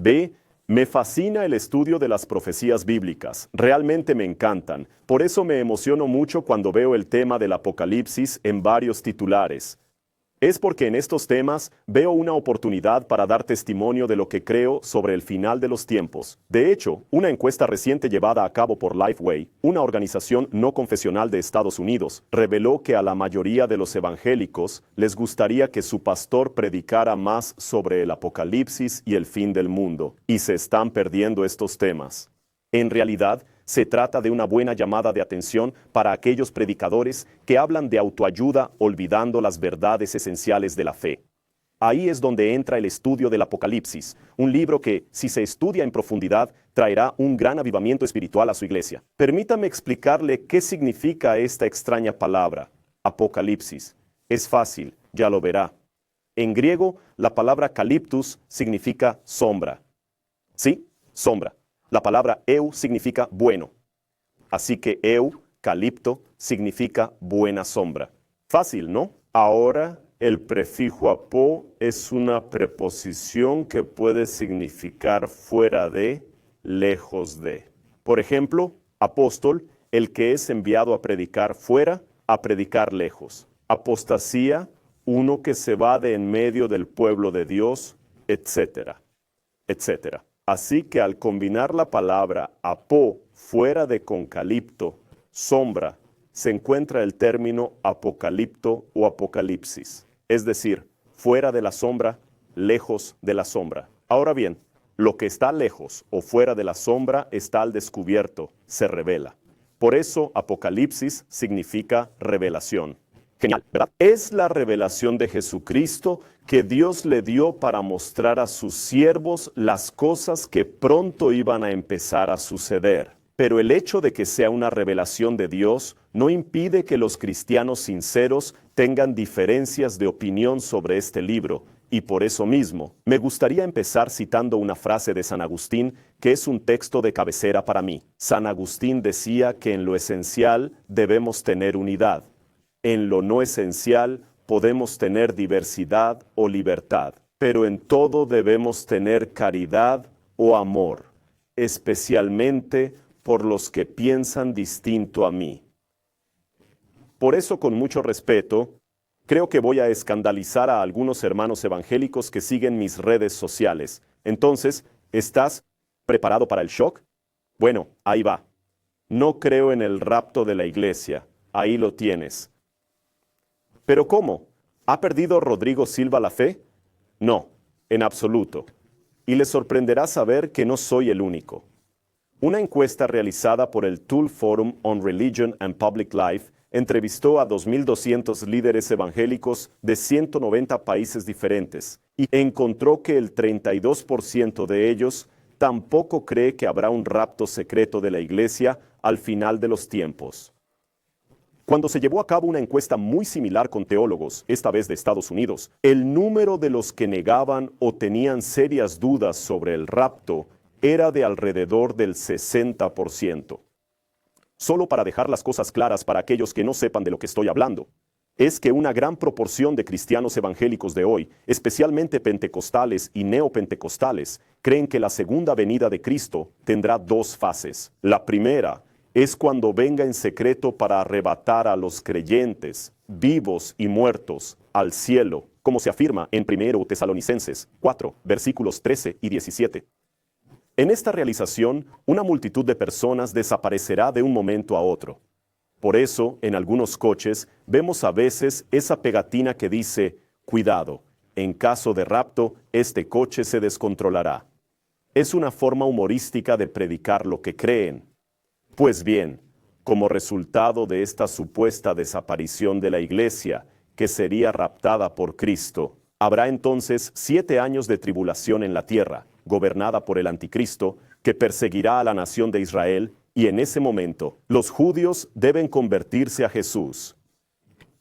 B. Me fascina el estudio de las profecías bíblicas. Realmente me encantan. Por eso me emociono mucho cuando veo el tema del Apocalipsis en varios titulares. Es porque en estos temas veo una oportunidad para dar testimonio de lo que creo sobre el final de los tiempos. De hecho, una encuesta reciente llevada a cabo por Lifeway, una organización no confesional de Estados Unidos, reveló que a la mayoría de los evangélicos les gustaría que su pastor predicara más sobre el Apocalipsis y el fin del mundo, y se están perdiendo estos temas. En realidad, se trata de una buena llamada de atención para aquellos predicadores que hablan de autoayuda olvidando las verdades esenciales de la fe. Ahí es donde entra el estudio del Apocalipsis, un libro que, si se estudia en profundidad, traerá un gran avivamiento espiritual a su iglesia. Permítame explicarle qué significa esta extraña palabra, Apocalipsis. Es fácil, ya lo verá. En griego, la palabra kaliptus significa sombra. ¿Sí? Sombra. La palabra eu significa bueno. Así que eu, calipto, significa buena sombra. Fácil, ¿no? Ahora, el prefijo apo es una preposición que puede significar fuera de, lejos de. Por ejemplo, apóstol, el que es enviado a predicar fuera, a predicar lejos. Apostasía, uno que se va de en medio del pueblo de Dios, etcétera, etcétera. Así que al combinar la palabra apo fuera de concalipto, sombra, se encuentra el término apocalipto o apocalipsis, es decir, fuera de la sombra, lejos de la sombra. Ahora bien, lo que está lejos o fuera de la sombra está al descubierto, se revela. Por eso apocalipsis significa revelación. Genial, ¿verdad? Es la revelación de Jesucristo que Dios le dio para mostrar a sus siervos las cosas que pronto iban a empezar a suceder. Pero el hecho de que sea una revelación de Dios no impide que los cristianos sinceros tengan diferencias de opinión sobre este libro. Y por eso mismo, me gustaría empezar citando una frase de San Agustín que es un texto de cabecera para mí. San Agustín decía que en lo esencial debemos tener unidad. En lo no esencial podemos tener diversidad o libertad, pero en todo debemos tener caridad o amor, especialmente por los que piensan distinto a mí. Por eso, con mucho respeto, creo que voy a escandalizar a algunos hermanos evangélicos que siguen mis redes sociales. Entonces, ¿estás preparado para el shock? Bueno, ahí va. No creo en el rapto de la iglesia. Ahí lo tienes. ¿Pero cómo? ¿Ha perdido Rodrigo Silva la fe? No, en absoluto. Y le sorprenderá saber que no soy el único. Una encuesta realizada por el Tool Forum on Religion and Public Life entrevistó a 2.200 líderes evangélicos de 190 países diferentes y encontró que el 32% de ellos tampoco cree que habrá un rapto secreto de la iglesia al final de los tiempos. Cuando se llevó a cabo una encuesta muy similar con teólogos, esta vez de Estados Unidos, el número de los que negaban o tenían serias dudas sobre el rapto era de alrededor del 60%. Solo para dejar las cosas claras para aquellos que no sepan de lo que estoy hablando, es que una gran proporción de cristianos evangélicos de hoy, especialmente pentecostales y neopentecostales, creen que la segunda venida de Cristo tendrá dos fases. La primera es cuando venga en secreto para arrebatar a los creyentes, vivos y muertos, al cielo, como se afirma en 1 Tesalonicenses 4, versículos 13 y 17. En esta realización, una multitud de personas desaparecerá de un momento a otro. Por eso, en algunos coches, vemos a veces esa pegatina que dice, cuidado, en caso de rapto, este coche se descontrolará. Es una forma humorística de predicar lo que creen. Pues bien, como resultado de esta supuesta desaparición de la iglesia, que sería raptada por Cristo, habrá entonces 7 años de tribulación en la tierra, gobernada por el anticristo, que perseguirá a la nación de Israel, y en ese momento los judíos deben convertirse a Jesús.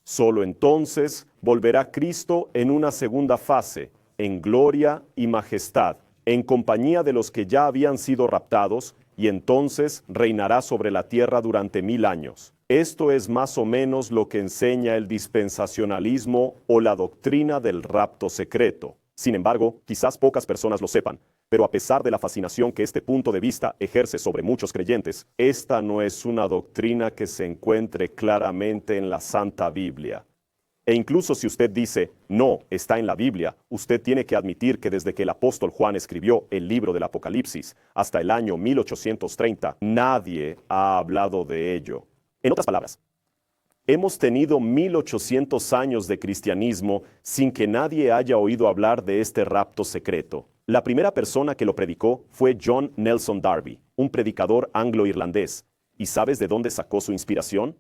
Solo entonces volverá Cristo en una segunda fase, en gloria y majestad, en compañía de los que ya habían sido raptados, y entonces reinará sobre la tierra durante 1000 años. Esto es más o menos lo que enseña el dispensacionalismo o la doctrina del rapto secreto. Sin embargo, quizás pocas personas lo sepan, pero a pesar de la fascinación que este punto de vista ejerce sobre muchos creyentes, esta no es una doctrina que se encuentre claramente en la Santa Biblia. E incluso si usted dice, no, está en la Biblia, usted tiene que admitir que desde que el apóstol Juan escribió el libro del Apocalipsis hasta el año 1830, nadie ha hablado de ello. En otras palabras, hemos tenido 1800 años de cristianismo sin que nadie haya oído hablar de este rapto secreto. La primera persona que lo predicó fue John Nelson Darby, un predicador anglo-irlandés. ¿Y sabes de dónde sacó su inspiración?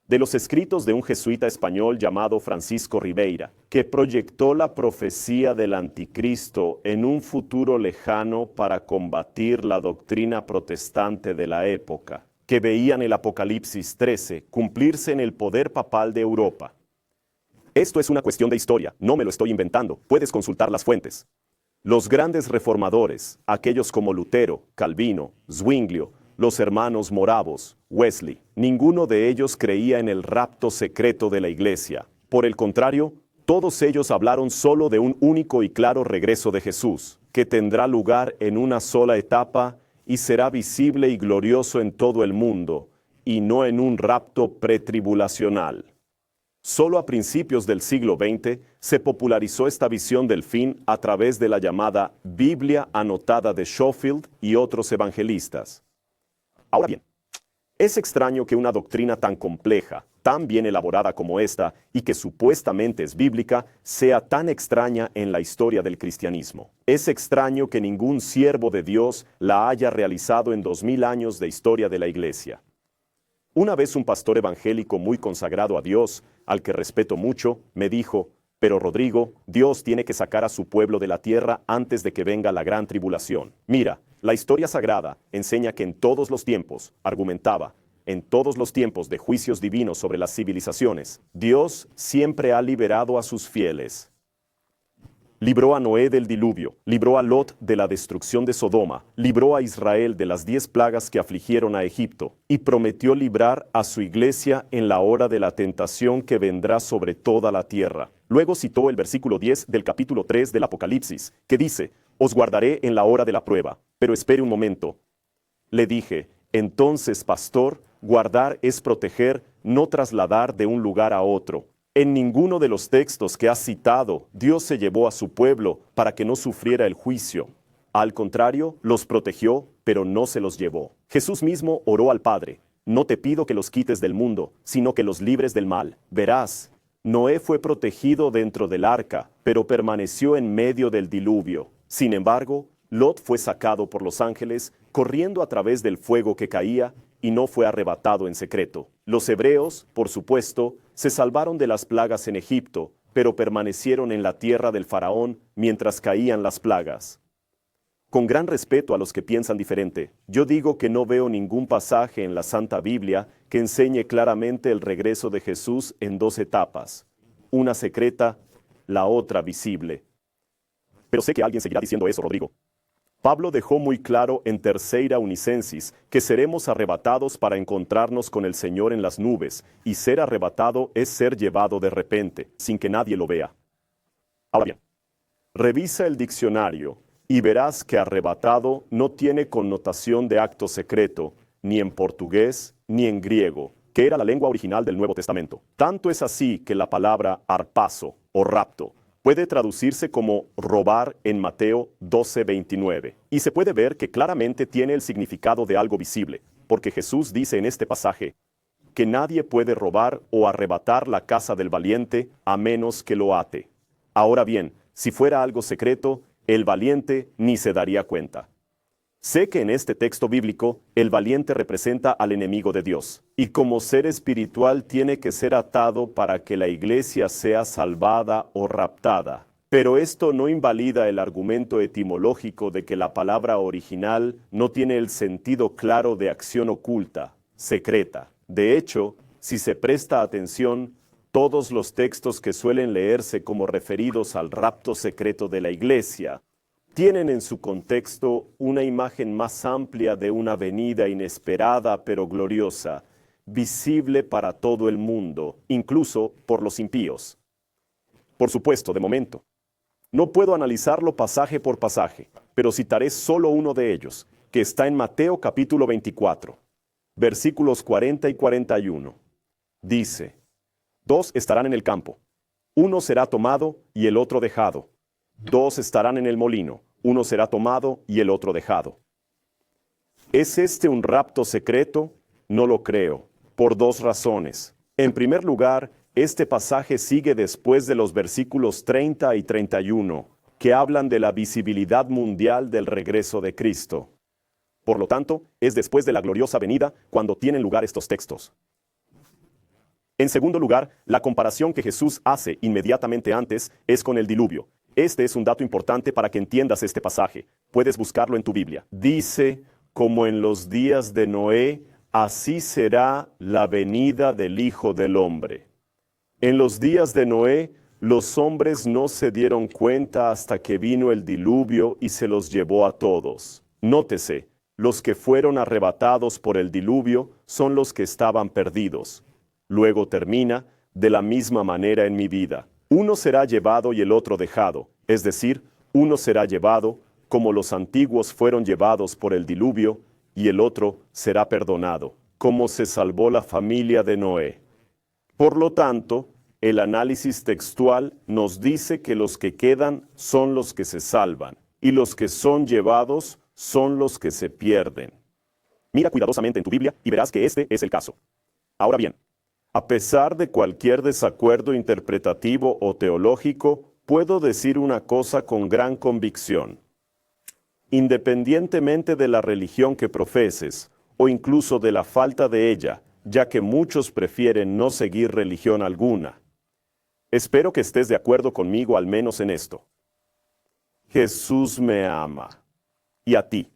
De los escritos de un jesuita español llamado Francisco Ribeira, que proyectó la profecía del anticristo en un futuro lejano para combatir la doctrina protestante de la época, que veían el Apocalipsis 13 cumplirse en el poder papal de Europa. Esto es una cuestión de historia, no me lo estoy inventando, puedes consultar las fuentes. Los grandes reformadores, aquellos como Lutero, Calvino, Zwinglio, los hermanos moravos, Wesley, ninguno de ellos creía en el rapto secreto de la iglesia. Por el contrario, todos ellos hablaron solo de un único y claro regreso de Jesús, que tendrá lugar en una sola etapa y será visible y glorioso en todo el mundo, y no en un rapto pretribulacional. Solo a principios del siglo XX se popularizó esta visión del fin a través de la llamada Biblia anotada de Schofield y otros evangelistas. Ahora bien, es extraño que una doctrina tan compleja, tan bien elaborada como esta, y que supuestamente es bíblica, sea tan extraña en la historia del cristianismo. Es extraño que ningún siervo de Dios la haya realizado en 2000 años de historia de la iglesia. Una vez un pastor evangélico muy consagrado a Dios, al que respeto mucho, me dijo, pero Rodrigo, Dios tiene que sacar a su pueblo de la tierra antes de que venga la gran tribulación. Mira, la historia sagrada enseña que en todos los tiempos, argumentaba, en todos los tiempos de juicios divinos sobre las civilizaciones, Dios siempre ha liberado a sus fieles. Libró a Noé del diluvio, libró a Lot de la destrucción de Sodoma, libró a Israel de las 10 plagas que afligieron a Egipto, y prometió librar a su iglesia en la hora de la tentación que vendrá sobre toda la tierra. Luego citó el versículo 10 del capítulo 3 del Apocalipsis, que dice, «Os guardaré en la hora de la prueba». Pero espere un momento. Le dije, «Entonces, pastor, guardar es proteger, no trasladar de un lugar a otro». En ninguno de los textos que has citado, Dios se llevó a su pueblo para que no sufriera el juicio. Al contrario, los protegió, pero no se los llevó. Jesús mismo oró al Padre, no te pido que los quites del mundo, sino que los libres del mal. Verás, Noé fue protegido dentro del arca, pero permaneció en medio del diluvio. Sin embargo, Lot fue sacado por los ángeles, corriendo a través del fuego que caía, y no fue arrebatado en secreto. Los hebreos, por supuesto, se salvaron de las plagas en Egipto, pero permanecieron en la tierra del faraón mientras caían las plagas. Con gran respeto a los que piensan diferente, yo digo que no veo ningún pasaje en la Santa Biblia que enseñe claramente el regreso de Jesús en 2 etapas, una secreta, la otra visible. Pero sé que alguien seguirá diciendo eso, Rodrigo. Pablo dejó muy claro en Terceira Unicensis que seremos arrebatados para encontrarnos con el Señor en las nubes, y ser arrebatado es ser llevado de repente, sin que nadie lo vea. Ahora bien, revisa el diccionario y verás que arrebatado no tiene connotación de acto secreto, ni en portugués ni en griego, que era la lengua original del Nuevo Testamento. Tanto es así que la palabra arpazo o rapto puede traducirse como robar en Mateo 12:29. Y se puede ver que claramente tiene el significado de algo visible, porque Jesús dice en este pasaje que nadie puede robar o arrebatar la casa del valiente a menos que lo ate. Ahora bien, si fuera algo secreto, el valiente ni se daría cuenta. Sé que en este texto bíblico, el valiente representa al enemigo de Dios, y como ser espiritual tiene que ser atado para que la iglesia sea salvada o raptada. Pero esto no invalida el argumento etimológico de que la palabra original no tiene el sentido claro de acción oculta, secreta. De hecho, si se presta atención, todos los textos que suelen leerse como referidos al rapto secreto de la iglesia tienen en su contexto una imagen más amplia de una venida inesperada pero gloriosa, visible para todo el mundo, incluso por los impíos. Por supuesto, de momento. No puedo analizarlo pasaje por pasaje, pero citaré solo uno de ellos, que está en Mateo capítulo 24, versículos 40 y 41. Dice: dos estarán en el campo, uno será tomado y el otro dejado. Dos estarán en el molino, uno será tomado y el otro dejado. ¿Es este un rapto secreto? No lo creo, por dos razones. En primer lugar, este pasaje sigue después de los versículos 30 y 31, que hablan de la visibilidad mundial del regreso de Cristo. Por lo tanto, es después de la gloriosa venida cuando tienen lugar estos textos. En segundo lugar, la comparación que Jesús hace inmediatamente antes es con el diluvio. Este es un dato importante para que entiendas este pasaje. Puedes buscarlo en tu Biblia. Dice: como en los días de Noé, así será la venida del Hijo del Hombre. En los días de Noé, los hombres no se dieron cuenta hasta que vino el diluvio y se los llevó a todos. Nótese, los que fueron arrebatados por el diluvio son los que estaban perdidos. Luego termina: de la misma manera en mi vida. Uno será llevado y el otro dejado, es decir, uno será llevado como los antiguos fueron llevados por el diluvio, y el otro será perdonado, como se salvó la familia de Noé. Por lo tanto, el análisis textual nos dice que los que quedan son los que se salvan, y los que son llevados son los que se pierden. Mira cuidadosamente en tu Biblia y verás que este es el caso. Ahora bien, a pesar de cualquier desacuerdo interpretativo o teológico, puedo decir una cosa con gran convicción. Independientemente de la religión que profeses, o incluso de la falta de ella, ya que muchos prefieren no seguir religión alguna, espero que estés de acuerdo conmigo al menos en esto. Jesús me ama, y a ti.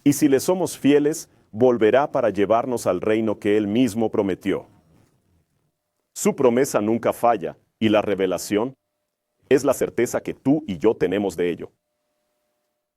Y si le somos fieles, volverá para llevarnos al reino que Él mismo prometió. Su promesa nunca falla, y la revelación es la certeza que tú y yo tenemos de ello.